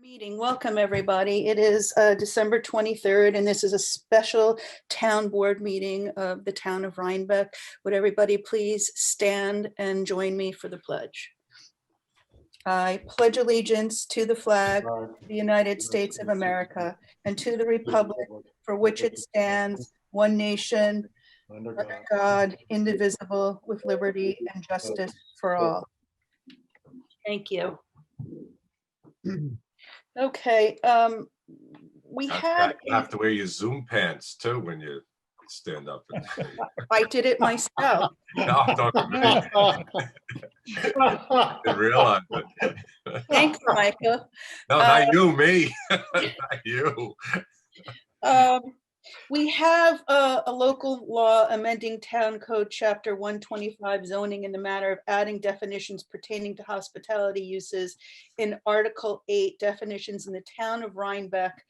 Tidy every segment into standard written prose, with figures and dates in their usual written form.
Meeting. Welcome, everybody. It is December 23rd, and this is a special town board meeting of the town of Rhinebeck. Would everybody please stand and join me for the pledge? I pledge allegiance to the flag of the United States of America and to the republic for which it stands, one nation, under God, indivisible, with liberty and justice for all. Thank you. Okay, we had. You have to wear your Zoom pants too when you stand up. I did it myself. No, I'm talking about me. I didn't realize it. Thank you, Michael. No, not you, me. Not you. We have a local law amending Town Code Chapter 125 zoning in the matter of adding definitions pertaining to hospitality uses in Article 8 definitions in the Town of Rhinebeck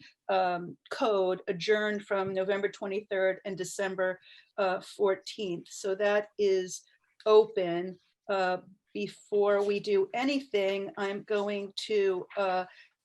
code adjourned from November 23rd and December 14th. So that is open. Before we do anything, I'm going to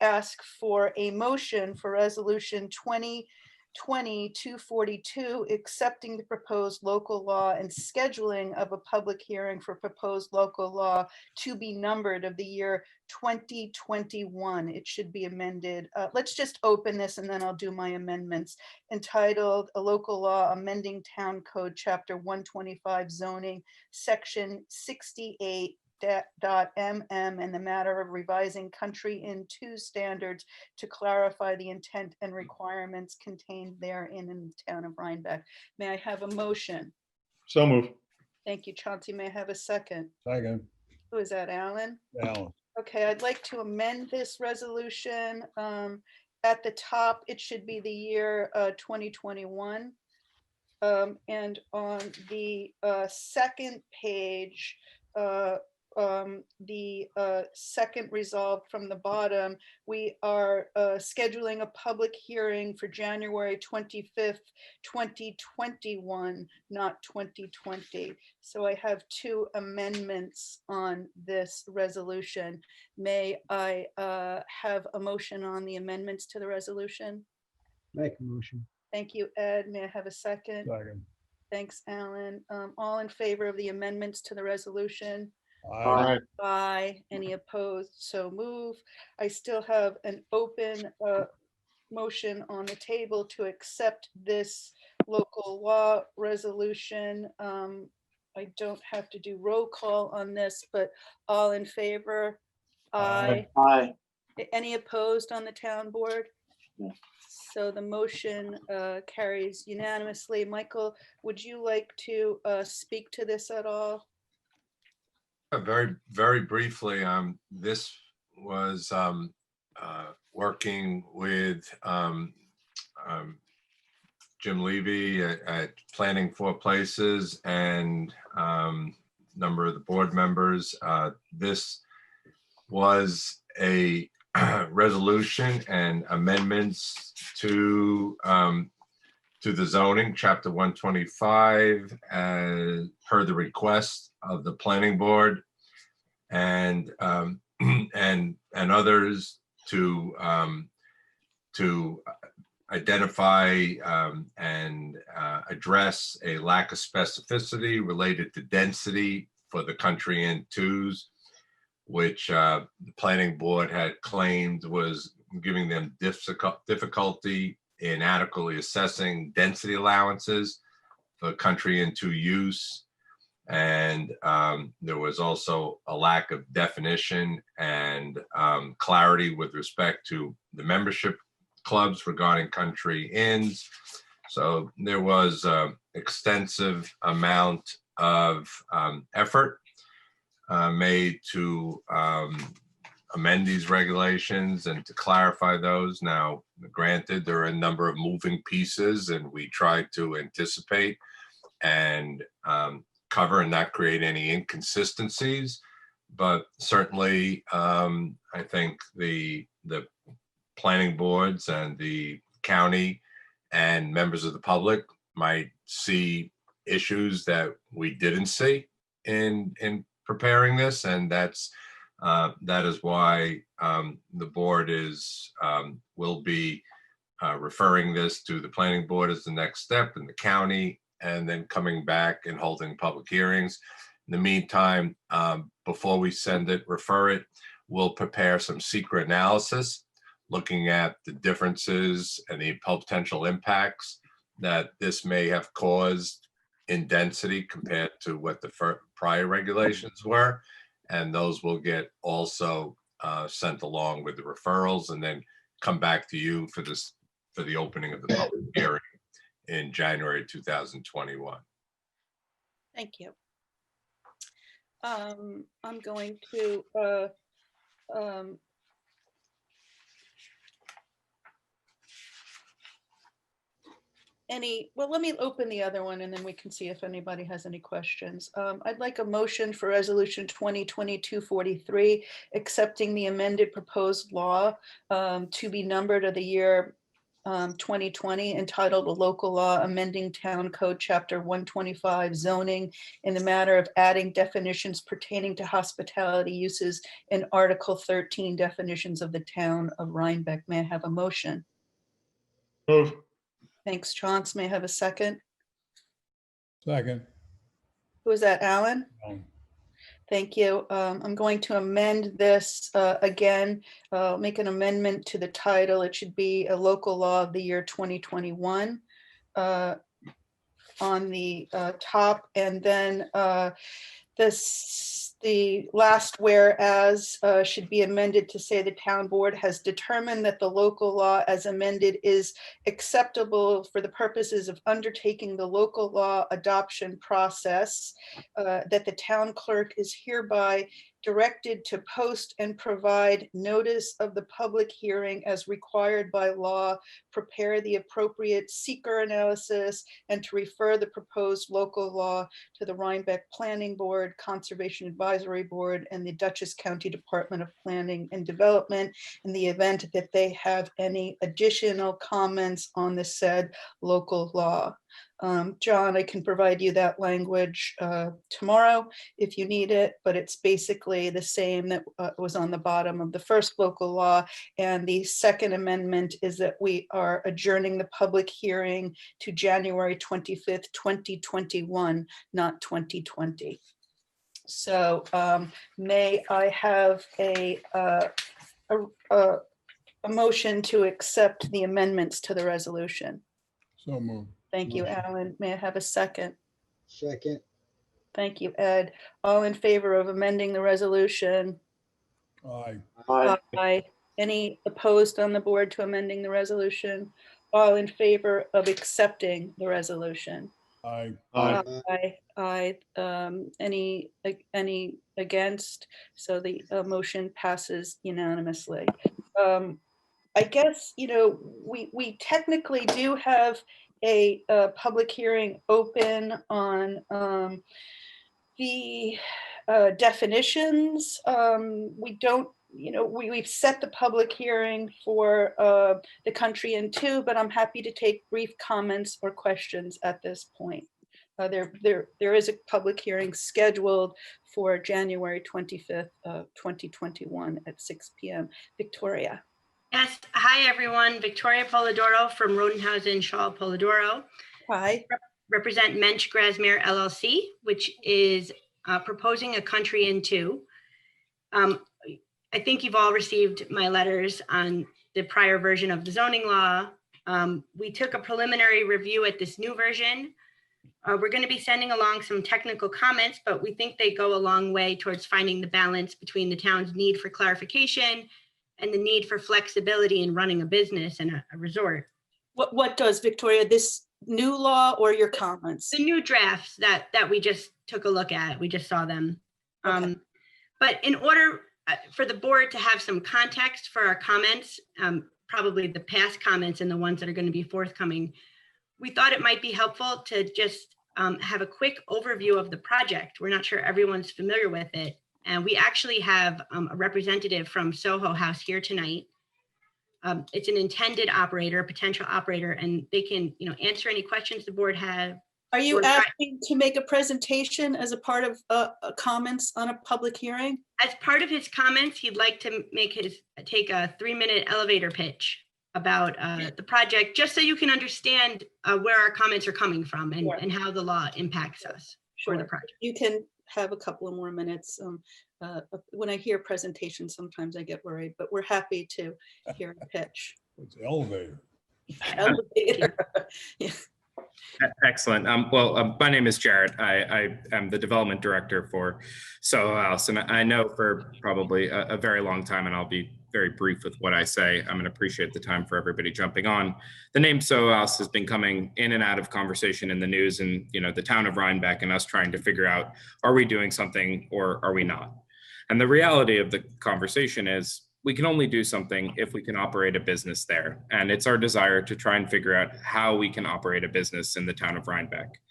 ask for a motion for Resolution 2020-242, accepting the proposed local law and scheduling of a public hearing for proposed local law to be numbered of the year 2021. It should be amended. Let's just open this and then I'll do my amendments. Entitled A Local Law Amending Town Code Chapter 125 Zoning, Section 68. .mm and the matter of revising Country Inn 2 standards to clarify the intent and requirements contained therein in the town of Rhinebeck. May I have a motion? So moved. Thank you, Chauncey. May I have a second? Second. Who is that, Alan? Alan. Okay, I'd like to amend this resolution. At the top, it should be the year 2021. And on the second page, the second resolve from the bottom, we are scheduling a public hearing for January 25th, 2021, not 2020. So I have two amendments on this resolution. May I have a motion on the amendments to the resolution? Make a motion. Thank you, Ed. May I have a second? Second. Thanks, Alan. All in favor of the amendments to the resolution? Aye. Aye. Any opposed? So move. I still have an open motion on the table to accept this local law resolution. I don't have to do roll call on this, but all in favor? Aye. Aye. Any opposed on the town board? No. So the motion carries unanimously. Michael, would you like to speak to this at all? Very, very briefly, this was working with Jim Levy at Planning Four Places and number of the board members. This was a resolution and amendments to the zoning, Chapter 125, per the request of the planning board and others to identify and address a lack of specificity related to density for the Country Inn 2s, which the planning board had claimed was giving them difficulty in adequately assessing density allowances for Country Inn 2 use. And there was also a lack of definition and clarity with respect to the membership clubs regarding country inns. So there was extensive amount of effort made to amend these regulations and to clarify those. Now, granted, there are a number of moving pieces and we tried to anticipate and cover and not create any inconsistencies, but certainly I think the planning boards and the county and members of the public might see issues that we didn't see in preparing this, and that's That is why the board will be referring this to the planning board as the next step in the county, and then coming back and holding public hearings. In the meantime, before we refer it, we'll prepare some secret analysis looking at the differences and the potential impacts that this may have caused in density compared to what the prior regulations were. And those will get also sent along with the referrals, and then come back to you for the opening of the public hearing in January 2021. Thank you. I'm going to let me open the other one and then we can see if anybody has any questions. I'd like a motion for resolution 2022-43, accepting the amended proposed law to be numbered of the year 2020, entitled a local law amending town code chapter 125 zoning in the matter of adding definitions pertaining to hospitality uses in Article 13 definitions of the town of Rhinebeck. May I have a motion? Move. Thanks, Chauncey. May I have a second? Second. Who is that, Alan? No. Thank you. I'm going to amend this again, make an amendment to the title. It should be a local law of the year 2021 on the top, and then the last whereas should be amended to say the town board has determined that the local law as amended is acceptable for the purposes of undertaking the local law adoption process, that the town clerk is hereby directed to post and provide notice of the public hearing as required by law, prepare the appropriate seeker analysis, and to refer the proposed local law to the Rhinebeck Planning Board, Conservation Advisory Board, and the Dutchess County Department of Planning and Development in the event that they have any additional comments on the said local law. John, I can provide you that language tomorrow if you need it, but it's basically the same that was on the bottom of the first local law. And the second amendment is that we are adjourning the public hearing to January 25th, 2021, not 2020. So may I have a motion to accept the amendments to the resolution? So moved. Thank you, Motion. Alan. May I have a second? Second. Thank you, Ed. All in favor of amending the resolution? Aye. Aye. Any opposed on the board to amending the resolution? All in favor of accepting the resolution? Aye. Aye. Aye. Any against? So the motion passes unanimously. I guess, we technically do have a public hearing open on the definitions. We don't, we've set the public hearing for the country in two, but I'm happy to take brief comments or questions at this point. There is a public hearing scheduled for January 25th, 2021 at 6 p.m. Victoria. Yes. Hi, everyone. Victoria Polidoro from Rodenhausen Shaw Polidoro. Hi. Represent Mensch Grasmere LLC, which is proposing a country in two. I think you've all received my letters on the prior version of the zoning law. We took a preliminary review at this new version. We're going to be sending along some technical comments, but we think they go a long way towards finding the balance between the town's need for clarification and the need for flexibility in running a business and a resort. What does, Victoria, this new law or your comments? The new drafts that we just took a look at, we just saw them. Okay. But in order for the board to have some context for our comments, probably the past comments and the ones that are going to be forthcoming, we thought it might be helpful to just have a quick overview of the project. We're not sure everyone's familiar with it. And we actually have a representative from Soho House here tonight. It's an intended operator, a potential operator, and they can, answer any questions the board have, Are you We're try- asking to make a presentation as a part of comments on a public hearing? As part of his comments, he'd like to take a 3-minute elevator pitch about the project, just so you can understand where our comments are coming from and, Sure. and how the law impacts us for the project. You can have a couple of more minutes. When I hear presentations, sometimes I get worried, but we're happy to hear a pitch. It's elevator. Elevator. Yeah. Excellent. My name is Jarrett. I am the development director for Soho House, and I know for probably a very long time, and I'll be very brief with what I say. I'm going to appreciate the time for everybody jumping on. The name Soho House has been coming in and out of conversation in the news, and the town of Rhinebeck, and us trying to figure out, are we doing something or are we not? And the reality of the conversation is, we can only do something if we can operate a business there. And it's our desire to try and figure out how we can operate a business in the town of Rhinebeck.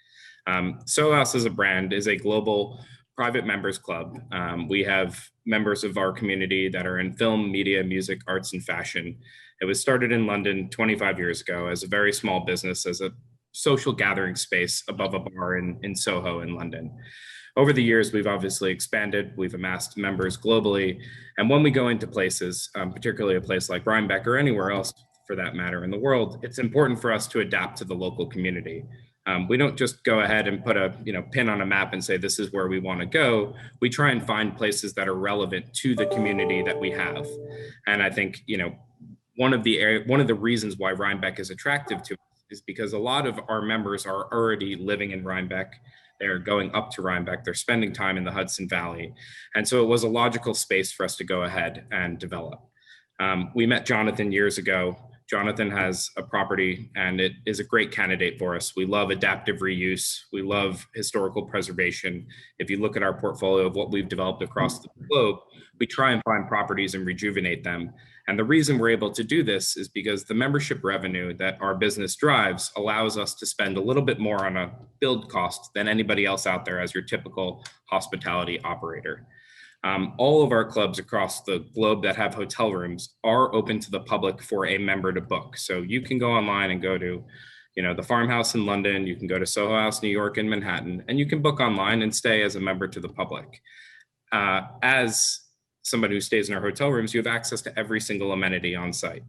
Soho House as a brand is a global private members club. We have members of our community that are in film, media, music, arts, and fashion. It was started in London 25 years ago as a very small business, as a social gathering space above a bar in Soho in London. Over the years, we've obviously expanded, we've amassed members globally. And when we go into places, particularly a place like Rhinebeck or anywhere else for that matter in the world, it's important for us to adapt to the local community. We don't just go ahead and put a pin on a map and say, this is where we want to go. We try and find places that are relevant to the community that we have. And I think, one of the reasons why Rhinebeck is attractive to us is because a lot of our members are already living in Rhinebeck. They're going up to Rhinebeck. They're spending time in the Hudson Valley. And so it was a logical space for us to go ahead and develop. We met Jonathan years ago. Jonathan has a property and it is a great candidate for us. We love adaptive reuse. We love historical preservation. If you look at our portfolio of what we've developed across the globe, we try and find properties and rejuvenate them. And the reason we're able to do this is because the membership revenue that our business drives allows us to spend a little bit more on a build cost than anybody else out there as your typical hospitality operator. All of our clubs across the globe that have hotel rooms are open to the public for a member to book. So you can go online and go to, the Farmhouse in London, you can go to Soho House, New York, and Manhattan, and you can book online and stay as a member to the public. As somebody who stays in our hotel rooms, you have access to every single amenity on site.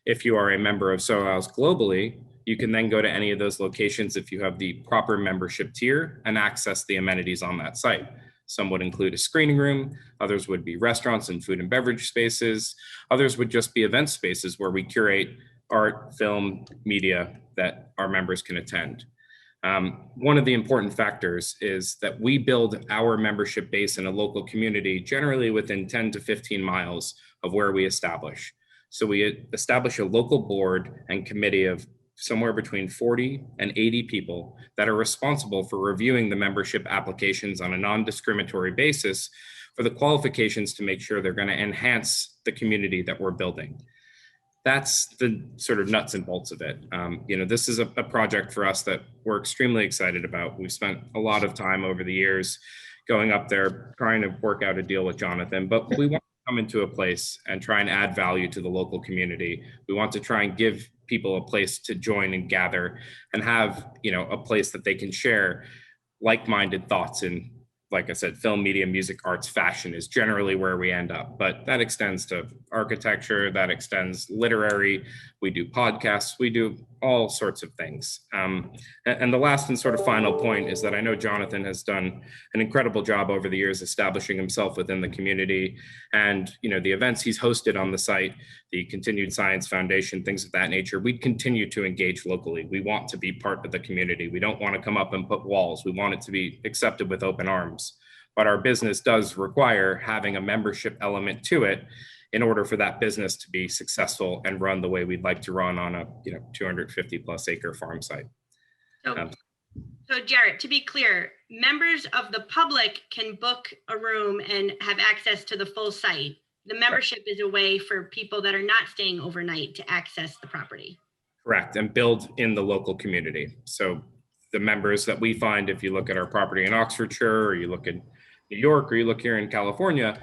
If you are a member of Soho House globally, you can then go to any of those locations if you have the proper membership tier and access the amenities on that site. Some would include a screening room, others would be restaurants and food and beverage spaces, others would just be event spaces where we curate art, film, media that our members can attend. One of the important factors is that we build our membership base in a local community, generally within 10 to 15 miles of where we establish. So we establish a local board and committee of somewhere between 40 and 80 people that are responsible for reviewing the membership applications on a non-discriminatory basis for the qualifications to make sure they're going to enhance the community that we're building. That's the sort of nuts and bolts of it. This is a project for us that we're extremely excited about. We've spent a lot of time over the years going up there, trying to work out a deal with Jonathan, but we want to come into a place and try and add value to the local community. We want to try and give people a place to join and gather and have, a place that they can share like-minded thoughts in. Like I said, film, media, music, arts, fashion is generally where we end up, but that extends to architecture, that extends literary, we do podcasts, we do all sorts of things. And the last and sort of final point is that I know Jonathan has done an incredible job over the years establishing himself within the community, and the events he's hosted on the site, the Continued Science Foundation, things of that nature. We continue to engage locally. We want to be part of the community. We don't want to come up and put walls. We want it to be accepted with open arms. But our business does require having a membership element to it in order for that business to be successful and run the way we'd like to run on a 250 plus acre farm site. So Jarrett, to be clear, members of the public can book a room and have access to the full site. The membership is a way for people that are not staying overnight to access the property. Correct, and build in the local community. So the members that we find, if you look at our property in Oxfordshire, or you look in New York, or you look here in California,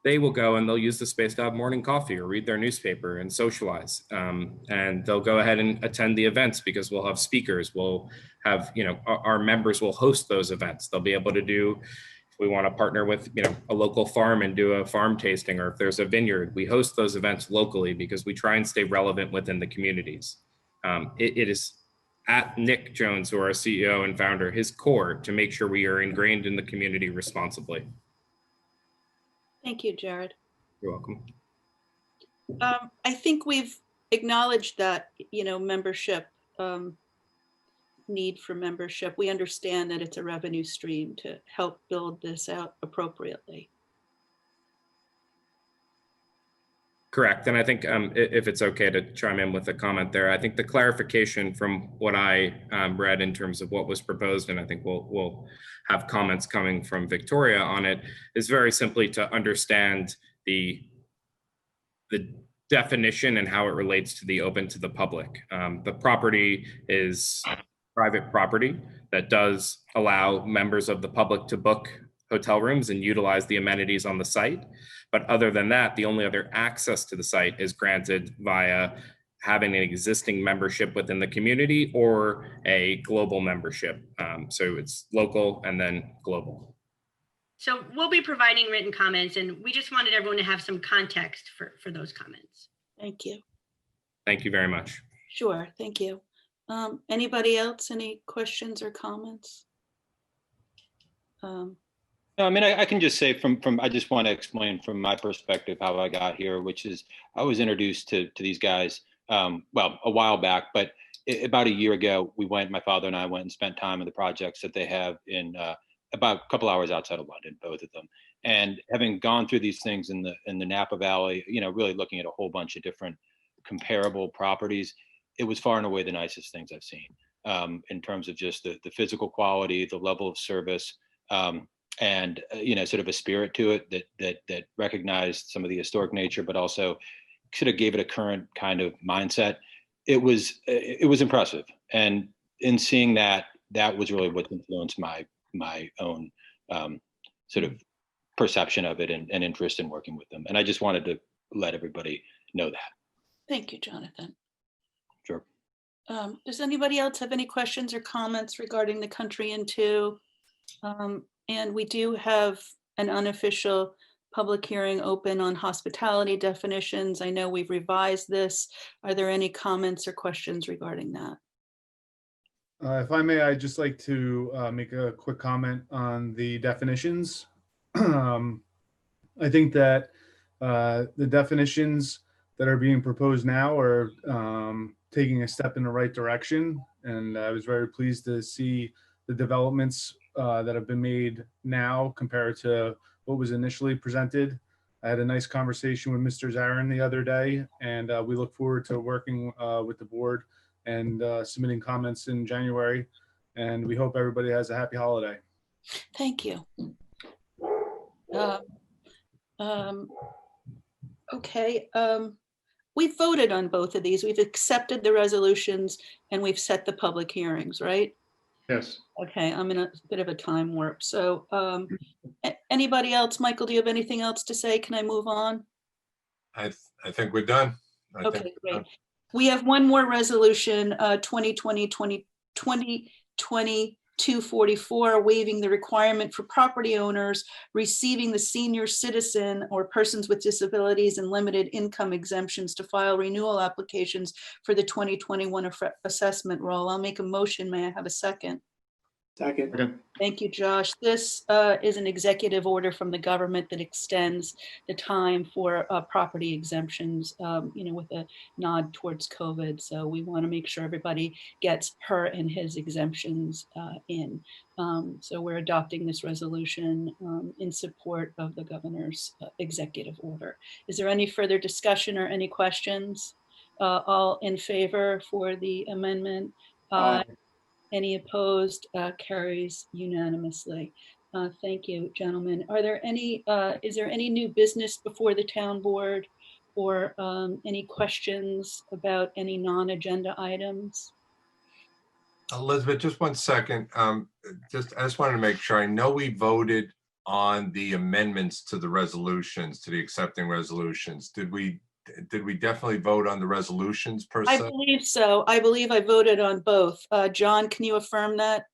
they will go and they'll use the space to have morning coffee or read their newspaper and socialize. And they'll go ahead and attend the events because we'll have speakers. We'll have, our members will host those events. They'll be able to do, if we want to partner with, a local farm and do a farm tasting, or if there's a vineyard, we host those events locally because we try and stay relevant within the communities. It is at Nick Jones, who are our CEO and founder, his core to make sure we are ingrained in the community responsibly. Thank you, Jared. You're welcome. I think we've acknowledged that, membership, need for membership. We understand that it's a revenue stream to help build this out appropriately. Correct. And I think if it's okay to chime in with a comment there, I think the clarification from what I read in terms of what was proposed, and I think we'll have comments coming from Victoria on it, is very simply to understand the definition and how it relates to the open to the public. The property is private property that does allow members of the public to book hotel rooms and utilize the amenities on the site. But other than that, the only other access to the site is granted via having an existing membership within the community or a global membership. So it's local and then global. So we'll be providing written comments, and we just wanted everyone to have some context for those comments. Thank you. Thank you very much. Sure, thank you. Anybody else, any questions or comments? No, I mean, I can just say I just want to explain from my perspective how I got here, which is I was introduced to these guys, well, a while back, but about a year ago, my father and I went and spent time in the projects that they have in about a couple hours outside of London, both of them. And having gone through these things in the Napa Valley, really looking at a whole bunch of different comparable properties, it was far and away the nicest things I've seen in terms of just the physical quality, the level of service, and sort of a spirit to it that recognized some of the historic nature, but also sort of gave it a current kind of mindset. It was impressive, and in seeing that was really what influenced my own sort of perception of it and interest in working with them. And I just wanted to let everybody know that. Thank you, Jonathan. Sure. Does anybody else have any questions or comments regarding the Country Inn 2? And we do have an unofficial public hearing open on hospitality definitions. I know we've revised this. Are there any comments or questions regarding that? If I may, I'd just like to make a quick comment on the definitions. I think that the definitions that are being proposed now are taking a step in the right direction. And I was very pleased to see the developments that have been made now compared to what was initially presented. I had a nice conversation with Mr. Zarin the other day, and we look forward to working with the board and submitting comments in January. And we hope everybody has a happy holiday. Thank you. Okay. We've voted on both of these. We've accepted the resolutions and we've set the public hearings, right? Yes. Okay, I'm in a bit of a time warp. So anybody else? Michael, do you have anything else to say? Can I move on? I think we're done. Okay, great. We have one more resolution, 2020-244, waiving the requirement for property owners receiving the senior citizen or persons with disabilities and limited income exemptions to file renewal applications for the 2021 assessment roll. I'll make a motion. May I have a second? Second. Okay. Thank you, Josh. This is an executive order from the government that extends the time for property exemptions, with a nod towards COVID. So we want to make sure everybody gets her and his exemptions in. So we're adopting this resolution in support of the governor's executive order. Is there any further discussion or any questions? All in favor for the amendment? Any opposed? Carries unanimously. Thank you, gentlemen. Are there any, is there any new business before the town board or any questions about any non-agenda items? Elizabeth, just 1 second. I just wanted to make sure. I know we voted on the amendments to the resolutions, to the accepting resolutions? Did we definitely vote on the resolutions per I se? believe so. I believe I voted on both. John, can you affirm that?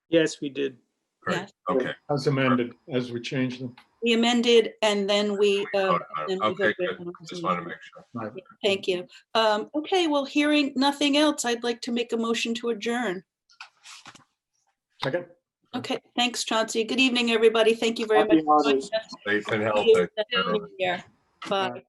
Yes, we did. Great, Yes. okay. As amended, as we changed them. We amended and then we. Vote on it. then we Okay, voted good. on the Just want to resolution. make sure. Thank you. Okay, well, hearing nothing else, I'd like to make a motion to adjourn. Second. Okay, thanks, Chauncey. Good evening, everybody. Thank you very Happy much. for joining holidays. us. Safe and See healthy. you. Yeah. Bye.